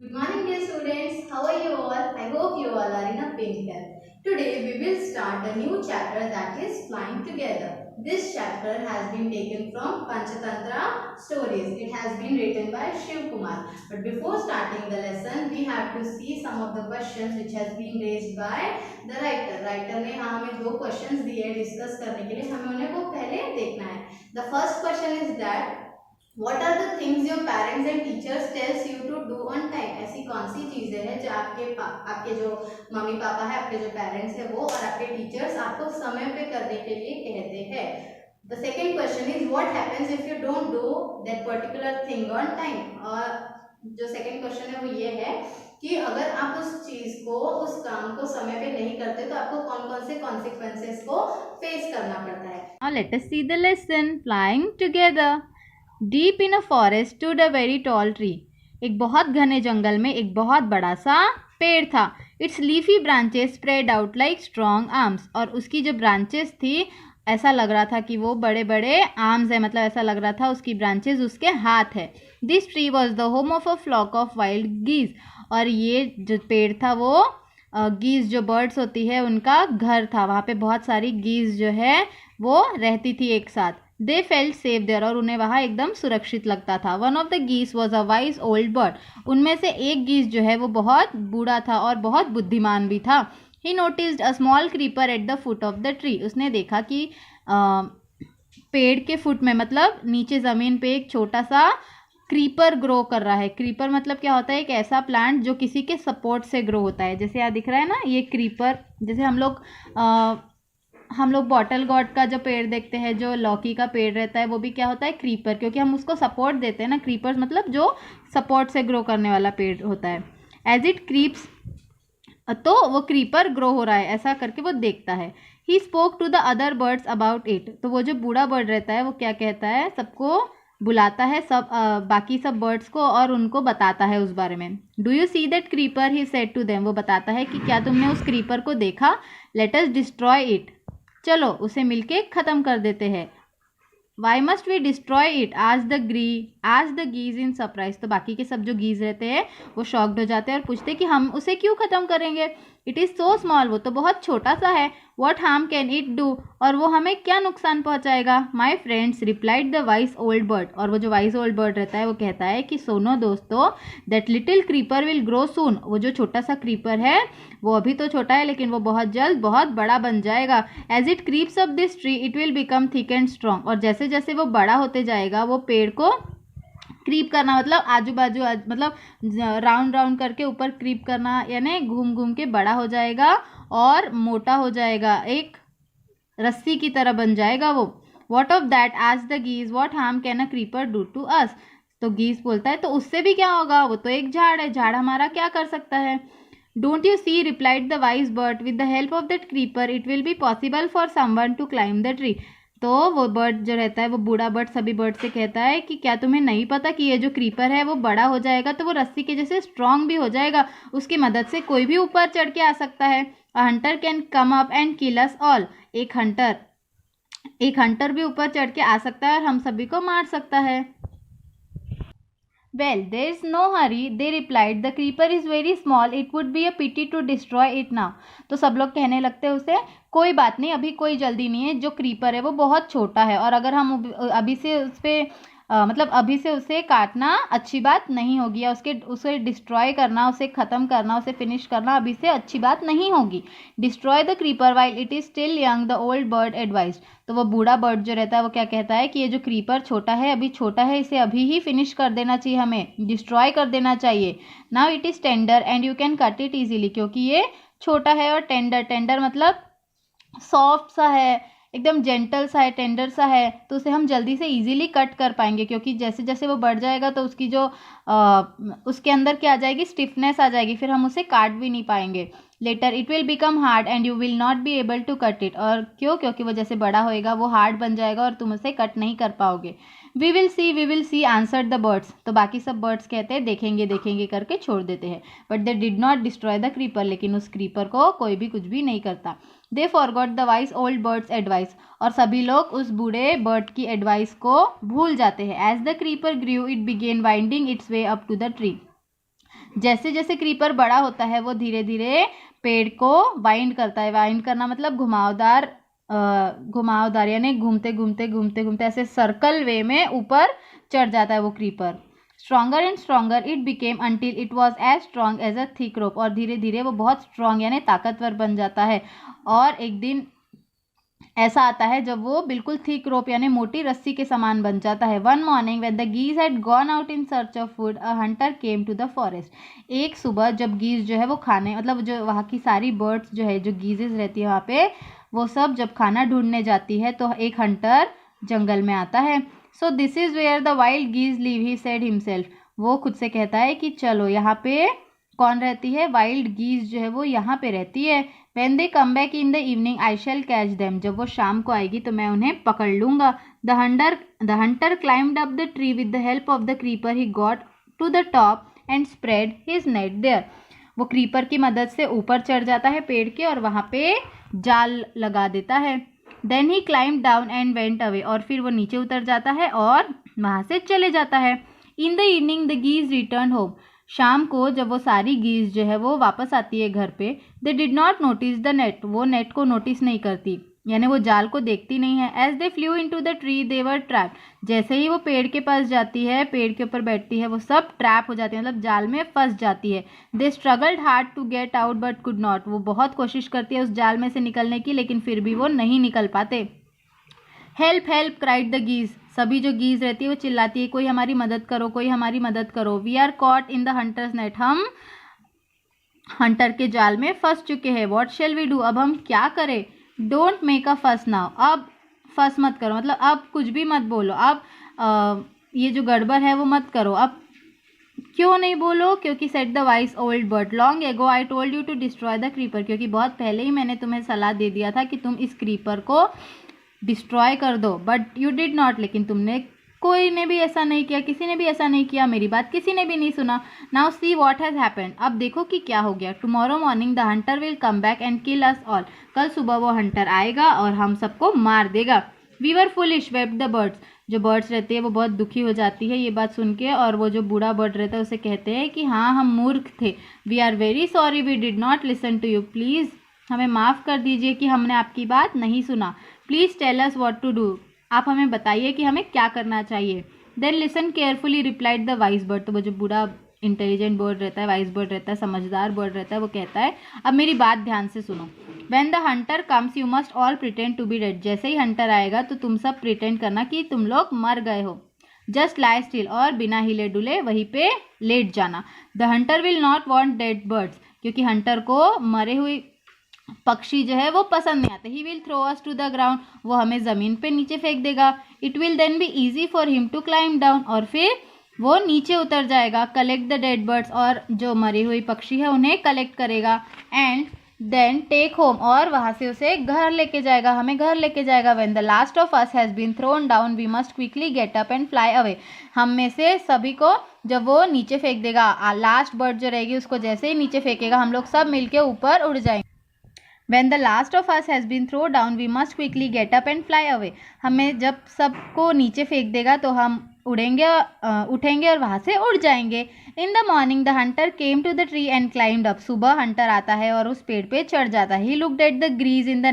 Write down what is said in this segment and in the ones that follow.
Good morning, dear students. How are you all? I hope you all are in a pink health. Today we will start a new chapter that is Flying Together. This chapter has been taken from Panchatantra Stories. It has been written by Shiv Kumar. But before starting the lesson, we have to see some of the questions which has been raised by the writer. Writer ने हमें दो questions दिए discuss करने के लिए, हमें उन्हें वो पहले देखना है. The first question is that What are the things your parents and teachers tells you to do on time? ऐसी कौन सी चीजें हैं जो आपके जो मम्मी पापा है, आपके जो पेरेंट्स है वो और आपके टीचर्स आपको समय पे करने के लिए कहते हैं. The second question is what happens if you don't do that particular thing on time? और जो सेकंड क्वेश्चन है वो ये है कि अगर आप उस चीज को, उस काम को समय पे नहीं करते तो आपको कौन कौन से कॉन्सिक्वेंसेस को फेस करना पड़ता है. Now let us see the lesson. Flying together. Deep in a forest stood a very tall tree. एक बहुत घने जंगल में एक बहुत बड़ा सा पेड़ था. Its leafy branches spread out like strong arms. और उसकी जो ब्रांचेस थी ऐसा लग रहा था कि वो बड़े बड़े आर्म्स है, मतलब ऐसा लग रहा था उसकी ब्रांचेस उसके हाथ है. This tree was the home of a flock of wild geese. और ये जो पेड़ था वो गीज जो बर्ड्स होती है उनका घर था. वहाँ पे बहुत सारी गीज जो है वो रहती थी एक साथ. They felt safe there. और उन्हें वहाँ एकदम सुरक्षित लगता था. One of the geese was a wise old bird. उनमें से एक गीस जो है वो बहुत बूढ़ा था और बहुत बुद्धिमान भी था. ही noticed a small creeper at the foot of the tree. उसने देखा कि पेड़ के फुट में, मतलब नीचे ज़मीन पे एक छोटा सा क्रीपर ग्रो कर रहा है. क्रीपर मतलब क्या होता है? एक ऐसा प्लांट जो किसी के सपोर्ट से ग्रो होता है. जैसे यहाँ दिख रहा है ना ये क्रीपर. जैसे हम लोग बॉटल गॉड का जो पेड़ देखते हैं, जो लौकी का पेड़ रहता है, वो भी क्या होता है? क्रीपर. क्योंकि हम उसको सपोर्ट देते हैं ना. क्रीपर्स मतलब जो सपोर्ट से ग्रो करने वाला पेड़ होता है. एज इट क्रीप्स, तो वो क्रीपर ग्रो हो रहा है ऐसा करके वो देखता है. He spoke to the other birds about it. तो वो जो बूढ़ा बर्ड रहता है वो क्या कहता है? सबको बुलाता है, सब बाकी सब बर्ड्स को, और उनको बताता है उस बारे में. Do you see that creeper? He said to them. वो बताता है कि क्या तुमने उस क्रीपर को देखा? Let us destroy it. चलो उसे मिलके ख़त्म कर देते हैं. Why must we destroy it? आज द गीज इन सरप्राइज. तो बाकी के सब जो गीज रहते हैं वो शॉक्ड हो जाते हैं और पूछते हैं कि हम उसे क्यों ख़त्म करेंगे. It is so small. वो तो बहुत छोटा सा है. What harm can it do? और वो हमें क्या नुकसान पहुंचाएगा? My friends replied the wise old bird. और वो जो वाइस ओल्ड बर्ड रहता है वो कहता है कि सुनो दोस्तों, that little creeper will grow soon. वो जो छोटा सा क्रीपर है वो अभी तो छोटा है लेकिन वो बहुत जल्द बहुत बड़ा बन जाएगा. As it creeps up this tree it will become thick and strong. और जैसे जैसे वो बड़ा होते जाएगा वो पेड़ को क्रीप करना, मतलब आजू बाजू मतलब राउंड राउंड करके ऊपर क्रीप करना, यानी घूम घूम के बड़ा हो जाएगा और मोटा हो जाएगा, एक रस्सी की तरह बन जाएगा वो. What of that? आज the geese. What harm can a creeper do to us? तो गीज बोलता है तो उससे भी क्या होगा? वो तो एक झाड़ है, झाड़ हमारा क्या कर सकता है? Don't you see, replied the wise bird, with the help of that creeper it will be possible for someone to climb the tree. तो वो बर्ड जो रहता है, वो बूढ़ा बर्ड सभी बर्ड से कहता है कि क्या तुम्हें नहीं पता कि ये जो क्रीपर है वो बड़ा हो जाएगा तो वो रस्सी के जैसे स्ट्रांग भी हो जाएगा. उसकी मदद से कोई भी ऊपर चढ़ के आ सकता है. अ Hunter can come up and kill us all. एक हंटर भी ऊपर चढ़ के आ सकता है और हम सभी को मार सकता है. Well, there is no hurry, they replied. The creeper is very small. It would be a pity to destroy it now. तो सब लोग कहने लगते हैं उसे, कोई बात नहीं, अभी कोई जल्दी नहीं है. जो क्रीपर है वो बहुत छोटा है और अगर हम अभी से उस पर मतलब अभी से उसे काटना अच्छी बात नहीं होगी, या उसे डिस्ट्रॉय करना, उसे ख़त्म करना, उसे फिनिश करना अभी से अच्छी बात नहीं होगी. Destroy the creeper while it is still young, the old bird advise. तो वो बूढ़ा बर्ड जो रहता है वो क्या कहता है कि ये जो क्रीपर छोटा है, अभी छोटा है, इसे अभी ही फिनिश कर देना चाहिए, हमें डिस्ट्रॉय कर देना चाहिए. Now it is tender and you can cut it easily. क्योंकि ये छोटा है और टेंडर मतलब सॉफ्ट सा है, एकदम जेंटल सा है, टेंडर सा है, तो उसे हम जल्दी से इजीली कट कर पाएंगे. क्योंकि जैसे जैसे वो बढ़ जाएगा तो उसकी जो उसके अंदर क्या आ जाएगी? स्टिफनेस आ जाएगी, फिर हम उसे काट भी नहीं पाएंगे. Later it will become hard and you will not be able to cut it. और क्यों? क्योंकि वो जैसे बड़ा होएगा वो हार्ड बन जाएगा और तुम उसे कट नहीं कर पाओगे. We will see answered the birds. तो बाकी सब बर्ड्स कहते हैं देखेंगे देखेंगे करके छोड़ देते हैं. But they did not destroy the creeper. लेकिन उस क्रीपर को कोई भी कुछ भी नहीं करता. They forgot the wise old bird's advice. और सभी लोग उस बूढ़े बर्ड की एडवाइस को भूल जाते हैं. As the creeper grew it began winding its way up to the tree. जैसे जैसे क्रीपर बड़ा होता है वो धीरे धीरे पेड़ को वाइंड करता है। वाइंड करना मतलब घुमावदार यानी घूमते घूमते घूमते घूमते ऐसे सर्कल वे में ऊपर चढ़ जाता है वो creeper. Stronger and stronger it became until it was as strong as a thick rope, और धीरे धीरे वो बहुत स्ट्रॉन्ग यानी ताकतवर बन जाता है। और एक दिन ऐसा आता है जब वो बिल्कुल थिक रोप यानी मोटी रस्सी के समान बन जाता है। One morning when the geese had gone out in search of food a hunter came to the forest. एक सुबह जब गीज जो है वो खाने मतलब जो वहाँ की सारी बर्ड्स जो है जो गीजेस रहती है वहाँ पे वो सब जब खाना ढूंढने जाती है तो एक हंटर जंगल में आता है। So this is where the wild geese live, he said himself. वो खुद से कहता है कि चलो यहाँ पे कौन रहती है, वाइल्ड गीज जो है वो यहाँ पे रहती है। When they come back in the evening, I shall catch them. जब वो शाम को आएगी तो मैं उन्हें पकड़ लूँगा। The hunter climbed up the tree with the help of the creeper. He got to the top and spread his net there. वो क्रीपर की मदद से ऊपर चढ़ जाता है पेड़ के और वहाँ पे जाल लगा देता है। Then he climbed down and went away. और फिर वो नीचे उतर जाता है और वहाँ से चले जाता है। In the evening, the geese returned home. शाम को जब वो सारी गीज जो है वो वापस आती है घर पे, they did not notice the net, वो नेट को नोटिस नहीं करती यानी वो जाल को देखती नहीं है। As they flew into the tree they were trapped. जैसे ही वो पेड़ के पास जाती है, पेड़ के ऊपर बैठती है, वो सब ट्रैप हो जाती है मतलब जाल में फंस जाती है। They struggled hard to get out but could not. वो बहुत कोशिश करती है उस जाल में से निकलने की लेकिन फिर भी वो नहीं निकल पाते। Help help cried the गीज। सभी जो गीज रहती है वो चिल्लाती है, कोई हमारी मदद करो, कोई हमारी मदद करो। We are caught in the hunters net. हम हंटर के जाल में फंस चुके हैं। व्हाट शेल वी डू, अब हम क्या करें। डोंट मेक अ फस नाउ, अब फस मत करो मतलब अब कुछ भी मत बोलो, अब ये जो गड़बड़ है वो मत करो। अब क्यों नहीं बोलो, क्योंकि said the wise old bird, long ago I told you to destroy the creeper. क्योंकि बहुत पहले ही मैंने तुम्हें सलाह दे दिया था कि तुम इस क्रीपर को डिस्ट्रॉय कर दो, बट यू डिड नॉट। लेकिन तुमने, कोई ने भी ऐसा नहीं किया, किसी ने भी ऐसा नहीं किया, मेरी बात किसी ने भी नहीं सुना। Now see what has happened, अब देखो कि क्या हो गया। Tomorrow morning the Hunter will come back and kill us all. कल सुबह वो हंटर आएगा और हम सबको मार देगा। We were foolish wept the birds. जो बर्ड्स रहती है वो बहुत दुखी हो जाती है ये बात सुन के, और वो जो बूढ़ा बर्ड रहता है उसे कहते हैं कि हाँ हम मूर्ख थे। We are very sorry we did not listen to you. Please हमें माफ़ कर दीजिए कि हमने आपकी बात नहीं सुना। Please tell us what to do, आप हमें बताइए कि हमें क्या करना चाहिए। Then listen carefully replied the wise bird. तो वो जो बूढ़ा इंटेलिजेंट बर्ड रहता है, वाइस बर्ड रहता है, समझदार बर्ड रहता है, वो कहता है अब मेरी बात ध्यान से सुनो। When the hunter comes you must all pretend to be dead. जैसे ही हंटर आएगा तो तुम सब प्रिटेंड करना कि तुम लोग मर गए हो। जस्ट लाई स्टिल, और बिना हिले डुले वहीं पे लेट जाना। The Hunter will not want dead birds, क्योंकि हंटर को मरे हुए पक्षी जो है वो पसंद नहीं आते। He will throw us to the ground, वो हमें ज़मीन पे नीचे फेंक देगा। It will then be easy for him to climb down, और फिर वो नीचे उतर जाएगा। कलेक्ट द डेड बर्ड्स, और जो मरी हुई पक्षी है उन्हें कलेक्ट करेगा। एंड देन टेक होम, और वहाँ से उसे घर लेके जाएगा, हमें घर लेके जाएगा। When the last of us has been thrown down we must quickly get up and fly away. हम में से सभी को जब वो नीचे फेंक देगा, लास्ट बर्ड जो रहेगी उसको जैसे ही नीचे फेंकेगा हम लोग सब मिलके ऊपर उड़ जाएंगे। When the last of us has been thrown down, we must quickly get up and fly away. हमें जब सबको नीचे फेंक देगा तो हम उठेंगे और वहाँ से उड़ जाएंगे। In the morning, the hunter came to the tree and climbed up. सुबह हंटर आता है और उस पेड़ पे चढ़ जाता है। He looked at the geese in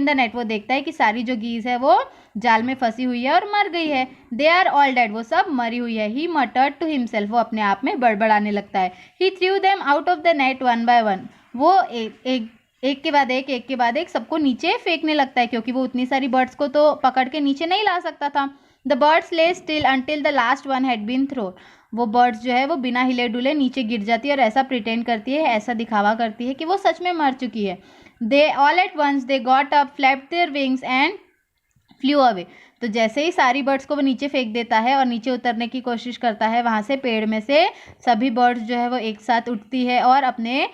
the net. वो देखता है कि सारी जो गीज है वो जाल में फंसी हुई है और मर गई है। They are all dead. वो सब मरी हुई है। He muttered to himself. वो अपने आप में बड़बड़ाने लगता है। He threw them out of the net one by one. वो एक के बाद एक सबको नीचे फेंकने लगता है, क्योंकि वो उतनी सारी बर्ड्स को तो पकड़ के नीचे नहीं ला सकता था। The birds lay still until the last one had been thrown. वो बर्ड्स जो है वो बिना हिले डुले नीचे गिर जाती है और ऐसा प्रिटेंड करती है, ऐसा दिखावा करती है कि वो सच में मर चुकी है। They all at once they got up, flapped their wings and flew away. तो जैसे ही सारी बर्ड्स को वो नीचे फेंक देता है और नीचे उतरने की कोशिश करता है, वहाँ से पेड़ में से सभी बर्ड्स जो है वो एक साथ उठती है और अपने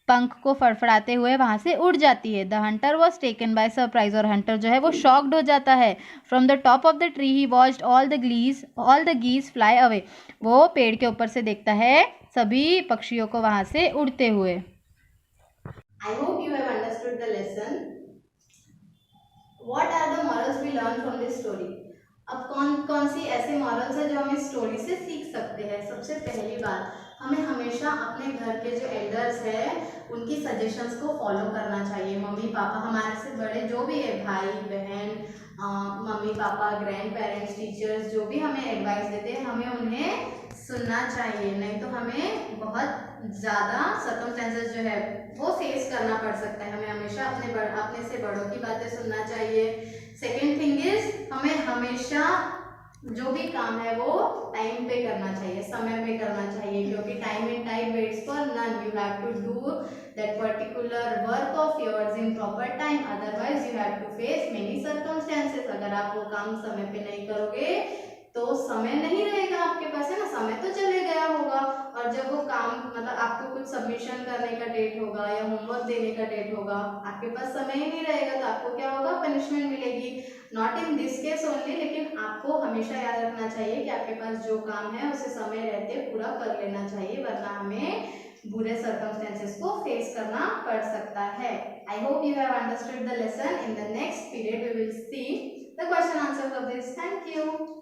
पंख को फड़फड़ाते हुए वहाँ से उड़ जाती है। The hunter was taken by surprise, और हंटर जो है वो शॉक्ड हो जाता है। From the top of the tree he watched all the geese fly away. वो पेड़ के ऊपर से देखता है सभी पक्षियों को वहाँ से उड़ते हुए। I hope you have understood the lesson. What are the morals we learn from this story? अब कौन कौन सी ऐसे मॉरल्स है जो हम इस स्टोरी से सीख सकते हैं। सबसे पहली बात, हमें हमेशा अपने घर के जो एल्डर्स है उनकी सजेशंस को फॉलो करना चाहिए। मम्मी पापा, हमारे से बड़े जो भी है, भाई बहन, mummy papa, grand parents, teachers, जो भी हमें एडवाइस देते हैं हमें उन्हें सुनना चाहिए, नहीं तो हमें बहुत ज़्यादा सर्कमस्टेंसेस जो है वो फेस करना पड़ सकता है। हमें हमेशा अपने से बड़ों की बातें सुनना चाहिए। सेकेंड थिंग इज, हमें हमेशा जो भी काम है वो टाइम पे करना चाहिए, समय पे करना चाहिए, क्योंकि time and time waits for none. You have to do that particular work of yours in proper time, otherwise you have to face many circumstances. अगर आप वो काम समय पे नहीं करोगे तो समय नहीं रहेगा आपके पास, है ना, समय तो चले गया होगा। और जब वो काम, मतलब आपको कुछ सबमिशन करने का डेट होगा या होमवर्क देने का डेट होगा, आपके पास समय ही नहीं रहेगा, तो आपको क्या होगा, पनिशमेंट मिलेगी। Not in this case only, लेकिन आपको हमेशा याद रखना चाहिए कि आपके पास जो काम है उसे समय रहते पूरा कर लेना चाहिए, वरना हमें बुरे सर्कमस्टेंसेस को फेस करना पड़ सकता है। I hope you have understood the lesson. In the next period we will see the question answers of this. Thank you.